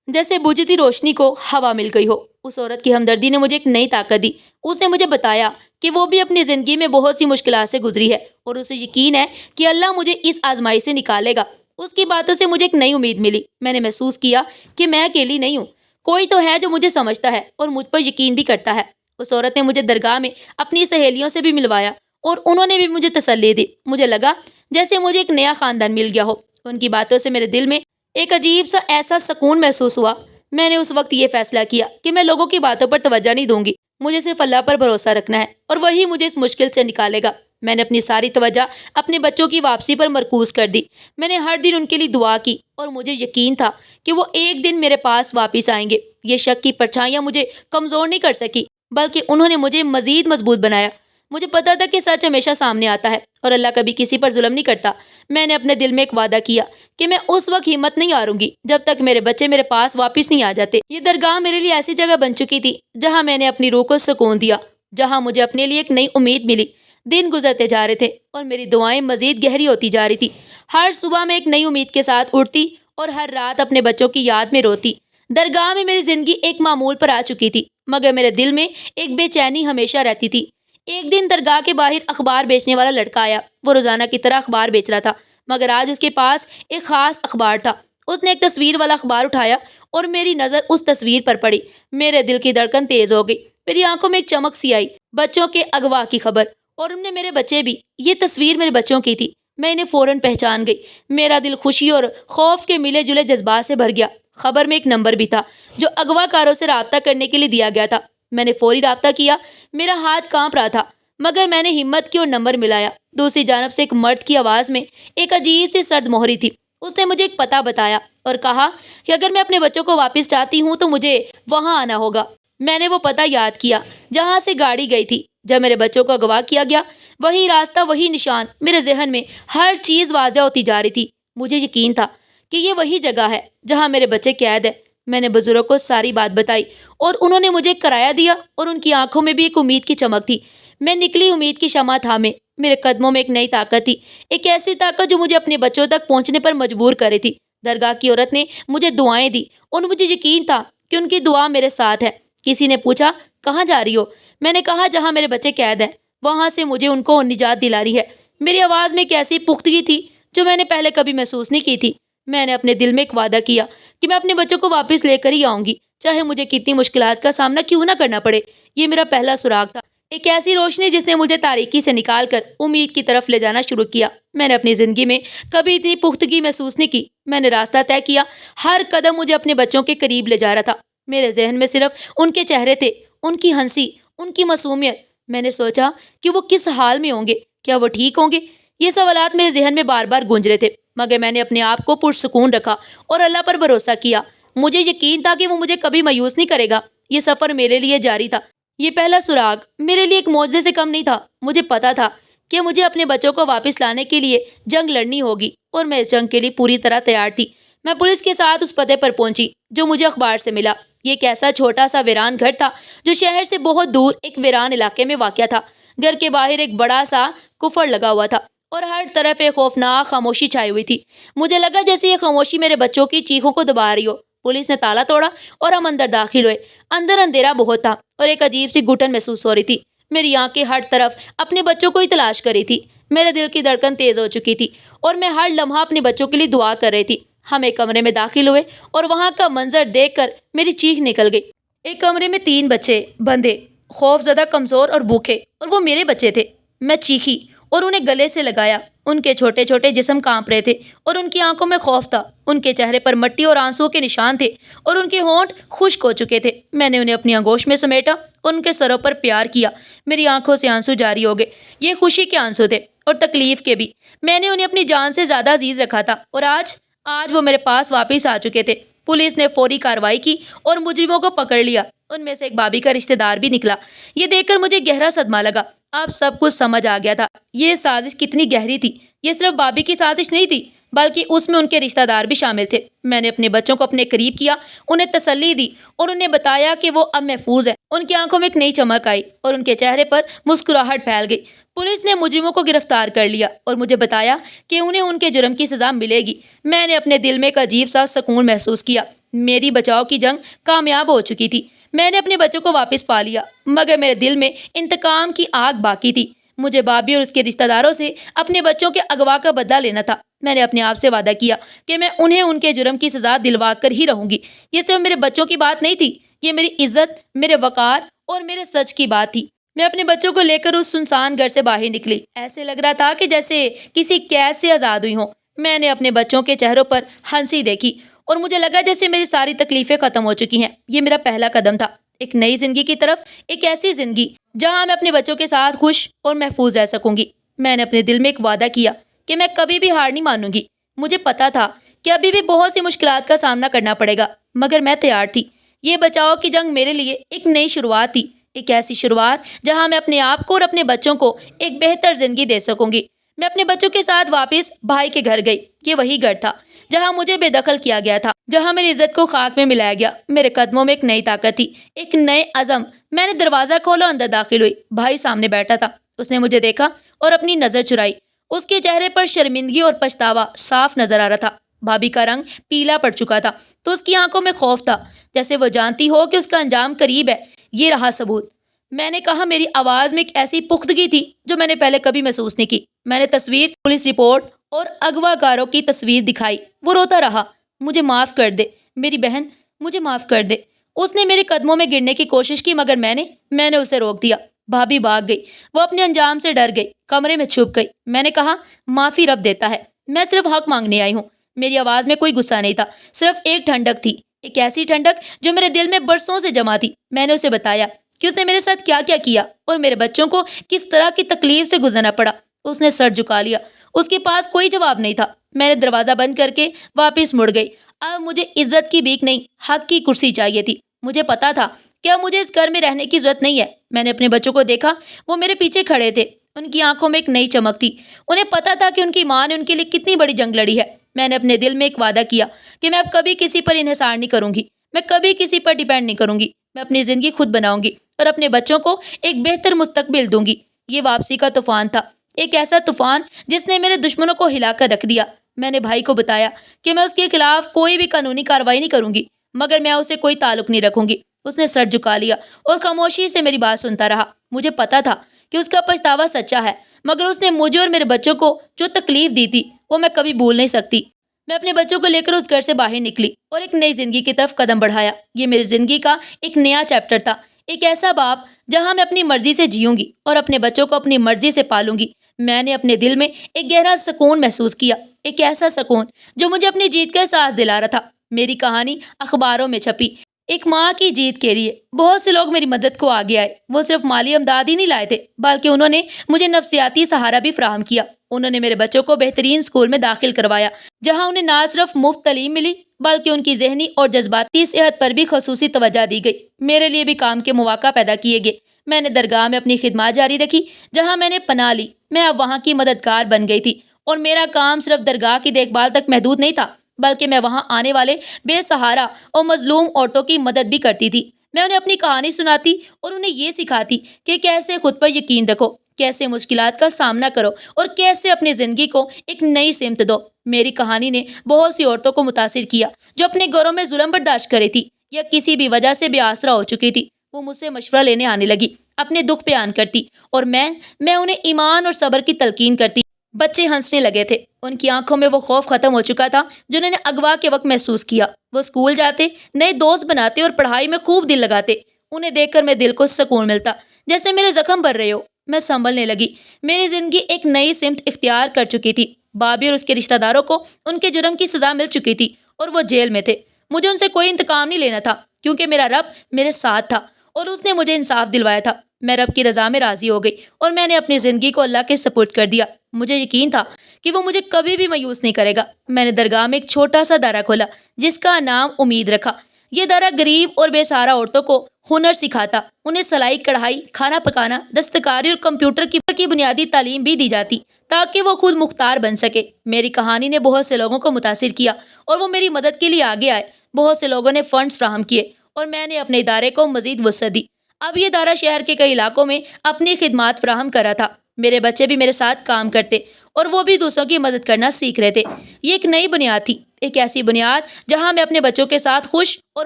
جیسے بجھتی روشنی کو ہوا مل گئی ہو۔ اس عورت کی ہمدردی نے مجھے ایک نئی طاقت دی۔ اس نے مجھے بتایا کہ وہ بھی اپنی زندگی میں بہت سی مشکلات سے گزری ہے اور اسے یقین ہے کہ اللہ مجھے اس آزمائی سے نکالے گا۔ اس کی باتوں سے مجھے ایک نئی امید ملی۔ میں نے محسوس کیا کہ میں اکیلی نہیں ہوں، کوئی تو ہے جو مجھے سمجھتا ہے اور مجھ پر یقین بھی کرتا ہے۔ اس عورت نے مجھے درگاہ میں اپنی سہیلیوں سے بھی ملوایا اور انہوں نے بھی مجھے تسلی دی۔ مجھے لگا جیسے مجھے ایک نیا خاندان مل گیا ہو۔ ان کی باتوں سے میرے دل میں ایک عجیب سا ایسا سکون محسوس ہوا۔ میں نے اس وقت یہ فیصلہ کیا کہ میں لوگوں کی باتوں پر توجہ نہیں دوں گی، مجھے صرف اللہ پر بھروسہ رکھنا ہے اور وہی مجھے اس مشکل سے نکالے گا۔ میں نے اپنی ساری توجہ اپنے بچوں کی واپسی پر مرکوز کر دی۔ میں نے ہر دن ان کے لیے دعا کی اور مجھے یقین تھا کہ وہ ایک دن میرے پاس واپس آئیں گے۔ یہ شک کی پرچھائیاں مجھے کمزور نہیں کر سکی، بلکہ انہوں نے مجھے مزید مضبوط بنایا۔ مجھے پتا تھا کہ سچ ہمیشہ سامنے آتا ہے اور اللہ کبھی کسی پر ظلم نہیں کرتا۔ میں نے اپنے دل میں ایک وعدہ کیا کہ میں اس وقت ہمت نہیں ہاروں گی جب تک میرے بچے میرے پاس واپس نہیں آ جاتے۔ یہ درگاہ میرے لیے ایسی جگہ بن چکی تھی جہاں میں نے اپنی روح کو سکون دیا، جہاں مجھے اپنے لیے ایک نئی امید ملی۔ دن گزرتے جا رہے تھے اور میری دعائیں مزید گہری ہوتی جا رہی تھی۔ ہر صبح میں ایک نئی امید کے ساتھ اٹھتی اور ہر رات اپنے بچوں کی یاد میں روتی۔ درگاہ میں میری زندگی ایک معمول پر آ چکی تھی، مگر میرے دل میں ایک بے چینی ہمیشہ رہتی تھی۔ ایک دن درگاہ کے باہر اخبار بیچنے والا لڑکا آیا۔ وہ روزانہ کی طرح اخبار بیچ رہا تھا، مگر آج اس کے پاس ایک خاص اخبار تھا۔ اس نے ایک تصویر والا اخبار اٹھایا اور میری نظر اس تصویر پر پڑی۔ میرے دل کی دھڑکن تیز ہو گئی۔ میری آنکھوں میں ایک چمک سی آئی۔ بچوں کے اغوا کی خبر، اور ان میں میرے بچے بھی۔ یہ تصویر میرے بچوں کی تھی۔ میں انہیں فوراً پہچان گئی۔ میرا دل خوشی اور خوف کے ملے جلے جذبات سے بھر گیا۔ خبر میں ایک نمبر بھی تھا جو اغوا کاروں سے رابطہ کرنے کے لیے دیا گیا تھا۔ میں نے فوری رابطہ کیا۔ میرا ہاتھ کانپ رہا تھا، مگر میں نے ہمت کی اور نمبر ملایا۔ دوسری جانب سے ایک مرد کی آواز میں ایک عجیب سی سرد مہری تھی۔ اس نے مجھے ایک پتہ بتایا اور کہا کہ اگر میں اپنے بچوں کو واپس چاہتی ہوں تو مجھے وہاں آنا ہوگا۔ میں نے وہ پتہ یاد کیا جہاں سے گاڑی گئی تھی جب میرے بچوں کو اغوا کیا گیا۔ وہی راستہ، وہی نشان، میرے ذہن میں ہر چیز واضح ہوتی جا رہی تھی۔ مجھے یقین تھا کہ یہ وہی جگہ ہے جہاں میرے بچے قید ہیں۔ میں نے بزرگوں کو ساری بات بتائی اور انہوں نے مجھے کرایہ دیا اور ان کی آنکھوں میں بھی ایک امید کی چمک تھی۔ میں نکلی امید کی شمع تھامے۔ میرے قدموں میں ایک نئی طاقت تھی، ایک ایسی طاقت جو مجھے اپنے بچوں تک پہنچنے پر مجبور کر رہی تھی۔ درگاہ کی عورت نے مجھے دعائیں دی اور مجھے یقین تھا کہ ان کی دعا میرے ساتھ ہے۔ کسی نے پوچھا کہاں جا رہی ہو؟ میں نے کہا جہاں میرے بچے قید ہیں، وہاں سے مجھے ان کو نجات دلانی ہے۔ میری آواز میں ایک ایسی پختگی تھی جو میں نے پہلے کبھی محسوس نہیں کی تھی۔ میں نے اپنے دل میں ایک وعدہ کیا کہ میں اپنے بچوں کو واپس لے کر ہی آؤں گی، چاہے مجھے کتنی مشکلات کا سامنا کیوں نہ کرنا پڑے۔ یہ میرا پہلا سراغ تھا، ایک ایسی روشنی جس نے مجھے تاریکی سے نکال کر امید کی طرف لے جانا شروع کیا۔ میں نے اپنی زندگی میں کبھی اتنی پختگی محسوس نہیں کی۔ میں نے راستہ طے کیا، ہر قدم مجھے اپنے بچوں کے قریب لے جا رہا تھا۔ میرے ذہن میں صرف ان کے چہرے تھے، ان کی ہنسی، ان کی معصومیت۔ میں نے سوچا کہ وہ کس حال میں ہوں گے، کیا وہ ٹھیک ہوں گے؟ یہ سوالات میرے ذہن میں بار بار گونج رہے تھے، مگر میں نے اپنے آپ کو پرسکون رکھا اور اللہ پر بھروسہ کیا۔ مجھے یقین تھا کہ وہ مجھے کبھی مایوس نہیں کرے گا۔ یہ سفر میرے لیے جاری تھا۔ یہ پہلا سراغ میرے لیے ایک معجزے سے کم نہیں تھا۔ مجھے پتا تھا کہ مجھے اپنے بچوں کو واپس لانے کے لیے جنگ لڑنی ہوگی اور میں اس جنگ کے لیے پوری طرح تیار تھی۔ میں پولیس کے ساتھ اس پتے پر پہنچی جو مجھے اخبار سے ملا۔ یہ ایک ایسا چھوٹا سا ویران گھر تھا جو شہر سے بہت دور ایک ویران علاقے میں واقع تھا۔ گھر کے باہر ایک بڑا سا کفر لگا ہوا تھا اور ہر طرف ایک خوفناک خاموشی چھائی ہوئی تھی۔ مجھے لگا جیسے یہ خاموشی میرے بچوں کی چیخوں کو دبا رہی ہو۔ پولیس نے تالا توڑا اور ہم اندر داخل ہوئے۔ اندر اندھیرا بہت تھا اور ایک عجیب سی گھٹن محسوس ہو رہی تھی۔ میری آنکھیں ہر طرف اپنے بچوں کو ہی تلاش کر رہی تھی۔ میرے دل کی دھڑکن تیز ہو چکی تھی اور میں ہر لمحہ اپنے بچوں کے لیے دعا کر رہی تھی۔ ہم ایک کمرے میں داخل ہوئے اور وہاں کا منظر دیکھ کر میری چیخ نکل گئی۔ ایک کمرے میں 3 بچے بندھے، خوف زدہ، کمزور اور بھوکے، اور وہ میرے بچے تھے۔ میں چیخی اور انہیں گلے سے لگایا، ان کے چھوٹے چھوٹے جسم کانپ رہے تھے اور ان کی آنکھوں میں خوف تھا۔ ان کے چہرے پر مٹی اور آنسو کے نشان تھے اور ان کے ہونٹ خشک ہو چکے تھے۔ میں نے انہیں اپنی آغوش میں سمیٹا اور ان کے سروں پر پیار کیا۔ میری آنکھوں سے آنسو جاری ہو گئے۔ یہ خوشی کے آنسو تھے اور تکلیف کے بھی۔ میں نے انہیں اپنی جان سے زیادہ عزیز رکھا تھا اور آج وہ میرے پاس واپس آ چکے تھے۔ پولیس نے فوری کارروائی کی اور مجرموں کو پکڑ لیا۔ ان میں سے ایک بھابھی کا رشتہ دار بھی نکلا۔ یہ دیکھ کر مجھے گہرا صدمہ لگا۔ اب سب کچھ سمجھ آ گیا تھا۔ یہ سازش کتنی گہری تھی۔ یہ صرف بھابھی کی سازش نہیں تھی بلکہ اس میں ان کے رشتہ دار بھی شامل تھے۔ میں نے اپنے بچوں کو اپنے قریب کیا، انہیں تسلی دی اور انہیں بتایا کہ وہ اب محفوظ ہیں۔ ان کی آنکھوں میں ایک نئی چمک آئی اور ان کے چہرے پر مسکراہٹ پھیل گئی۔ پولیس نے مجرموں کو گرفتار کر لیا اور مجھے بتایا کہ انہیں ان کے جرم کی سزا ملے گی۔ میں نے اپنے دل میں ایک عجیب سا سکون محسوس کیا۔ میری بچاؤ کی جنگ کامیاب ہو چکی تھی۔ میں نے اپنے بچوں کو واپس پا لیا، مگر میرے دل میں انتقام کی آگ باقی تھی۔ مجھے بھابھی اور اس کے رشتہ داروں سے اپنے بچوں کے اغوا کا بدلہ لینا تھا۔ میں نے اپنے آپ سے وعدہ کیا کہ میں انہیں ان کے جرم کی سزا دلوا کر ہی رہوں گی۔ یہ صرف میرے بچوں کی بات نہیں تھی، یہ میری عزت، میرے وقار اور میرے سچ کی بات تھی۔ میں اپنے بچوں کو لے کر اس سنسان گھر سے باہر نکلی۔ ایسے لگ رہا تھا کہ جیسے کسی قید سے آزاد ہوئی ہوں۔ میں نے اپنے بچوں کے چہروں پر ہنسی دیکھی اور مجھے لگا جیسے میری ساری تکلیفیں ختم ہو چکی ہیں۔ یہ میرا پہلا قدم تھا ایک نئی زندگی کی طرف، ایک ایسی زندگی جہاں میں اپنے بچوں کے ساتھ خوش اور محفوظ رہ سکوں گی۔ میں نے اپنے دل میں ایک وعدہ کیا کہ میں کبھی بھی ہار نہیں مانوں گی۔ مجھے پتا تھا کہ ابھی بھی بہت سی مشکلات کا سامنا کرنا پڑے گا، مگر میں تیار تھی۔ یہ بچاؤ کی جنگ میرے لیے ایک نئی شروعات تھی، ایک ایسی شروعات جہاں میں اپنے آپ کو اور اپنے بچوں کو ایک بہتر زندگی دے سکوں گی۔ میں اپنے بچوں کے ساتھ واپس بھائی کے گھر گئی۔ یہ وہی گھر تھا جہاں مجھے بے دخل کیا گیا تھا، جہاں میری عزت کو خاک میں ملایا گیا۔ میرے قدموں میں ایک نئی طاقت تھی، ایک نئے عزم۔ میں نے دروازہ کھولا اور اندر داخل ہوئی۔ بھائی سامنے بیٹھا تھا۔ اس نے مجھے دیکھا اور اپنی نظر چرائی۔ اس کے چہرے پر شرمندگی اور پچھتاوا صاف نظر آ رہا تھا۔ بھابھی کا رنگ پیلا پڑ چکا تھا تو اس کی آنکھوں میں خوف تھا، جیسے وہ جانتی ہو کہ اس کا انجام قریب ہے۔ یہ رہا ثبوت، میں نے کہا۔ میری آواز میں ایک ایسی پختگی تھی جو میں نے پہلے کبھی محسوس نہیں کی۔ میں نے تصویر، پولیس رپورٹ اور اغوا کاروں کی تصویر دکھائی۔ وہ روتا رہا۔ مجھے معاف کر دے میری بہن، مجھے معاف کر دے۔ اس نے میرے قدموں میں گرنے کی کوشش کی مگر میں نے اسے روک دیا۔ بھابھی بھاگ گئی۔ وہ اپنے انجام سے ڈر گئی، کمرے میں چھپ گئی۔ میں نے کہا، معافی رب دیتا ہے، میں صرف حق مانگنے آئی ہوں۔ میری آواز میں کوئی غصہ نہیں تھا، صرف ایک ٹھنڈک تھی، ایک ایسی ٹھنڈک جو میرے دل میں برسوں سے جمع تھی۔ میں نے اسے بتایا کہ اس نے میرے ساتھ کیا کیا کیا اور میرے بچوں کو کس طرح کی تکلیف سے گزرنا پڑا۔ اس نے سر جھکا لیا، اس کے پاس کوئی جواب نہیں تھا۔ میں نے دروازہ بند کر کے واپس مڑ گئی۔ اب مجھے عزت کی بھیک نہیں، حق کی کرسی چاہیے تھی۔ مجھے پتا تھا کہ اب مجھے اس گھر میں رہنے کی ضرورت نہیں ہے۔ میں نے اپنے بچوں کو دیکھا، وہ میرے پیچھے کھڑے تھے۔ ان کی آنکھوں میں ایک نئی چمک تھی۔ انہیں پتا تھا کہ ان کی ماں نے ان کے لیے کتنی بڑی جنگ لڑی ہے۔ میں نے اپنے دل میں ایک وعدہ کیا کہ میں اب کبھی کسی پر انحصار نہیں کروں گی، میں کبھی کسی پر ڈیپینڈ نہیں کروں گی۔ میں اپنی زندگی خود بناؤں گی اور اپنے بچوں کو ایک بہتر مستقبل دوں گی۔ یہ واپسی کا طوفان تھا، ایک ایسا طوفان جس نے میرے دشمنوں کو ہلا کر رکھ دیا۔ میں نے بھائی کو بتایا کہ میں اس کے خلاف کوئی بھی قانونی کارروائی نہیں کروں گی، مگر میں اسے کوئی تعلق نہیں رکھوں گی۔ اس نے سر جھکا لیا اور خاموشی سے میری بات سنتا رہا۔ مجھے پتا تھا کہ اس کا پچھتاوا سچا ہے، مگر اس نے مجھے اور میرے بچوں کو جو تکلیف دی تھی وہ میں کبھی بھول نہیں سکتی۔ میں اپنے بچوں کو لے کر اس گھر سے باہر نکلی اور ایک نئی زندگی کی طرف قدم بڑھایا۔ یہ میری زندگی کا ایک نیا چیپٹر تھا، ایک ایسا باب جہاں میں اپنی مرضی سے جیوں گی اور اپنے بچوں کو اپنی مرضی سے پالوں گی۔ میں نے اپنے دل میں ایک گہرا سکون محسوس کیا، ایک ایسا سکون جو مجھے اپنی جیت کا احساس دلا رہا تھا۔ میری کہانی اخباروں میں چھپی، ایک ماں کی جیت کے لیے۔ بہت سے لوگ میری مدد کو آگے آئے۔ وہ صرف مالی امداد ہی نہیں لائے تھے بلکہ انہوں نے مجھے نفسیاتی سہارا بھی فراہم کیا۔ انہوں نے میرے بچوں کو بہترین اسکول میں داخل کروایا جہاں انہیں نہ صرف مفت تعلیم ملی بلکہ ان کی ذہنی اور جذباتی صحت پر بھی خصوصی توجہ دی گئی۔ میرے لیے بھی کام کے مواقع پیدا کیے گئے۔ میں نے درگاہ میں اپنی خدمات جاری رکھی جہاں میں نے پناہ لی۔ میں اب وہاں کی مددگار بن گئی تھی اور میرا کام صرف درگاہ کی دیکھ بھال تک محدود نہیں تھا بلکہ میں وہاں آنے والے بے سہارا اور مظلوم عورتوں کی مدد بھی کرتی تھی۔ میں انہیں اپنی کہانی سناتی اور انہیں یہ سکھاتی کہ کیسے خود پر یقین رکھو، کیسے مشکلات کا سامنا کرو اور کیسے اپنی زندگی کو ایک نئی سمت دو۔ میری کہانی نے بہت سی عورتوں کو متاثر کیا جو اپنے گھروں میں ظلم برداشت کر رہی تھی یا کسی بھی وجہ سے بے آسرا ہو چکی تھی۔ وہ مجھ سے مشورہ لینے آنے لگی، اپنے دکھ بیان کرتی اور میں انہیں ایمان اور صبر کی تلقین کرتی۔ بچے ہنسنے لگے تھے، ان کی آنکھوں میں وہ خوف ختم ہو چکا تھا جو انہوں نے اغوا کے وقت محسوس کیا۔ وہ اسکول جاتے، نئے دوست بناتے اور پڑھائی میں خوب دل لگاتے۔ انہیں دیکھ کر میرے دل کو سکون ملتا، جیسے میرے زخم بھر رہے ہو۔ میں سنبھلنے لگی۔ میری زندگی ایک نئی سمت اختیار کر چکی تھی۔ بابی اور اس کے رشتہ داروں کو ان کے جرم کی سزا مل چکی تھی اور وہ جیل میں تھے۔ مجھے ان سے کوئی انتقام نہیں لینا تھا کیونکہ میرا رب میرے ساتھ تھا اور اس نے مجھے انصاف دلوایا تھا۔ میں رب کی رضا میں راضی ہو گئی اور میں نے اپنی زندگی کو اللہ کے سپرد کر دیا۔ مجھے یقین تھا کہ وہ مجھے کبھی بھی مایوس نہیں کرے گا۔ میں نے درگاہ میں ایک چھوٹا سا دارا کھولا جس کا نام امید رکھا۔ یہ دارا غریب اور بے سہارا عورتوں کو ہنر سکھاتا، انہیں سلائی کڑھائی، کھانا پکانا، دستکاری اور کمپیوٹر کی بنیادی تعلیم بھی دی جاتی تاکہ وہ خود مختار بن سکے۔ میری کہانی نے بہت سے لوگوں کو متاثر کیا اور وہ میری مدد کے لیے آگے آئے۔ بہت سے لوگوں نے فنڈز فراہم کیے اور میں نے اپنے ادارے کو مزید وسعت دی۔ اب یہ ادارہ شہر کے کئی علاقوں میں اپنی خدمات فراہم کر رہا تھا۔ میرے بچے بھی میرے ساتھ کام کرتے اور وہ بھی دوسروں کی مدد کرنا سیکھ رہے تھے۔ یہ ایک نئی بنیاد تھی، ایک ایسی بنیاد جہاں میں اپنے بچوں کے ساتھ خوش اور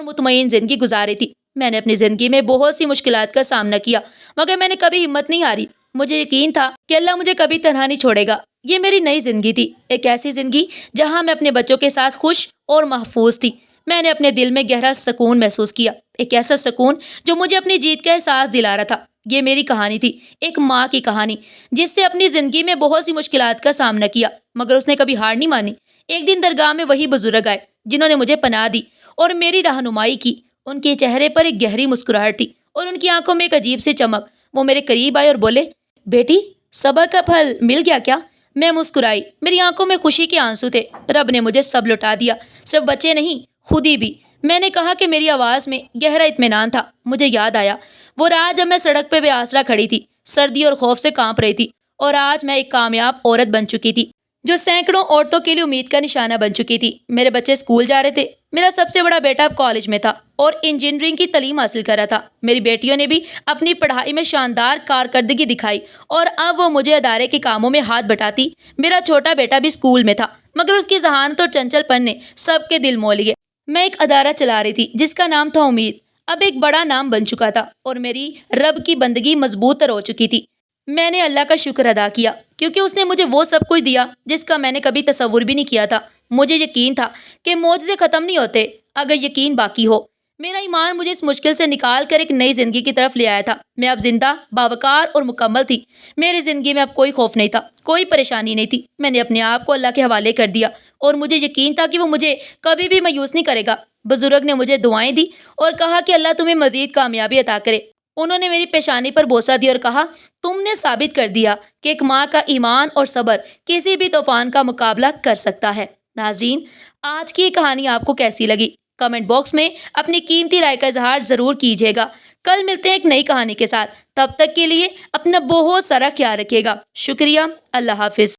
مطمئن زندگی گزار رہی تھی۔ میں نے اپنی زندگی میں بہت سی مشکلات کا سامنا کیا مگر میں نے کبھی ہمت نہیں ہاری۔ مجھے یقین تھا کہ اللہ مجھے کبھی تنہا نہیں چھوڑے گا۔ یہ میری نئی زندگی تھی، ایک ایسی زندگی جہاں میں اپنے بچوں کے ساتھ خوش اور محفوظ تھی۔ میں نے اپنے دل میں گہرا سکون محسوس کیا، ایک ایسا سکون جو مجھے اپنی جیت کا احساس دلا رہا تھا۔ یہ میری کہانی تھی، ایک ماں کی کہانی جس سے اپنی زندگی میں بہت سی مشکلات کا سامنا کیا مگر اس نے کبھی ہار نہیں مانی۔ ایک دن درگاہ میں وہی بزرگ آئے جنہوں نے مجھے پناہ دی اور میری رہنمائی کی۔ ان کے چہرے پر ایک گہری مسکراہٹ تھی اور ان کی آنکھوں میں ایک عجیب سی چمک۔ وہ میرے قریب آئے اور بولے، بیٹی صبر کا پھل مل گیا کیا؟ میں مسکرائی، میری آنکھوں میں خوشی کے آنسو تھے۔ رب نے مجھے سب لوٹا دیا، صرف بچے نہیں، خودی بھی۔ میں نے کہا کہ میری آواز میں گہرا اطمینان تھا۔ مجھے یاد آیا وہ رات جب میں سڑک پہ بے آسرا کھڑی تھی، سردی اور خوف سے کانپ رہی تھی، اور آج میں ایک کامیاب عورت بن چکی تھی جو سینکڑوں عورتوں کے لیے امید کا نشانہ بن چکی تھی۔ میرے بچے اسکول جا رہے تھے، میرا سب سے بڑا بیٹا اب کالج میں تھا اور انجینئرنگ کی تعلیم حاصل کر رہا تھا۔ میری بیٹیوں نے بھی اپنی پڑھائی میں شاندار کارکردگی دکھائی اور اب وہ مجھے ادارے کے کاموں میں ہاتھ بٹاتی۔ میرا چھوٹا بیٹا بھی اسکول میں تھا مگر اس کی ذہانت اور چنچل پن نے سب کے دل مول لیے۔ میں ایک ادارہ چلا رہی تھی جس کا نام تھا امید، اب ایک بڑا نام بن چکا تھا اور میری رب کی بندگی مضبوط تر ہو چکی تھی۔ میں نے اللہ کا شکر ادا کیا کیونکہ اس نے مجھے وہ سب کچھ دیا جس کا میں نے کبھی تصور بھی نہیں کیا تھا۔ مجھے یقین تھا کہ معجزے ختم نہیں ہوتے اگر یقین باقی ہو۔ میرا ایمان مجھے اس مشکل سے نکال کر ایک نئی زندگی کی طرف لے آیا تھا۔ میں اب زندہ، باوقار اور مکمل تھی۔ میری زندگی میں اب کوئی خوف نہیں تھا، کوئی پریشانی نہیں تھی۔ میں نے اپنے آپ کو اللہ کے حوالے کر دیا اور مجھے یقین تھا کہ وہ مجھے کبھی بھی مایوس نہیں کرے گا۔ بزرگ نے مجھے دعائیں دی اور کہا کہ اللہ تمہیں مزید کامیابی عطا کرے۔ انہوں نے میری پیشانی پر بوسہ دیا اور کہا، تم نے ثابت کر دیا کہ ایک ماں کا ایمان اور صبر کسی بھی طوفان کا مقابلہ کر سکتا ہے۔ ناظرین، آج کی یہ کہانی آپ کو کیسی لگی؟ کمنٹ باکس میں اپنی قیمتی رائے کا اظہار ضرور کیجیے گا۔ کل ملتے ہیں ایک نئی کہانی کے ساتھ، تب تک کے لیے اپنا بہت سارا خیال رکھیے گا۔ شکریہ، اللہ حافظ۔